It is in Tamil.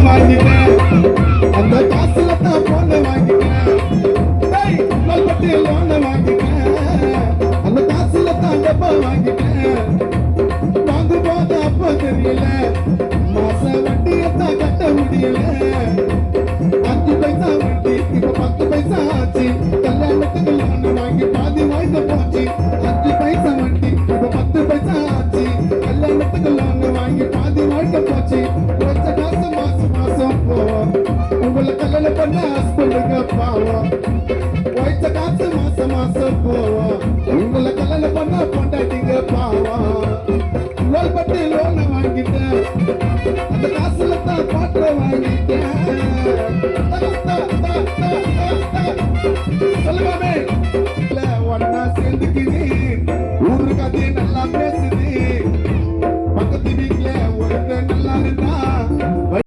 வாங்கிட்டேன் அந்த காசுல தான் பொண்ணு வாங்கிட்டேன் பட்டு லோன வாங்கிட்டேன் அந்த காசுல தான் டப்பா வாங்கிட்டேன் வாங்கும் போது அப்ப தெரியல மாச வட்டியத்தான் கட்ட முடியல 5 பைசா வட்டி இப்ப 10 பைசா ஆச்சு கல்யாணத்துக்கு லோன் வாங்கி பாதி வாழ்க்கை போச்சு 5 பைசா வட்டி இப்ப 10 பைசா ஆச்சு கல்யாணத்துக்கு லோன் வாங்கி பாதி வாழ்க்கை போச்சு வச்ச காசு மாசம் மாசம் போவோம் உங்களை கல்யாணம் பண்ண ஹஸ்பண்டுங்க பாவம் வச்ச காசு மாசம் மாசம் போவோம் உங்களை கல்யாணம் பண்ண பொண்டாட்டிங்க பாவம் லோன் பட்டு லோனை வாங்கிட்டேன் அந்த காசுல தான் பாட்டு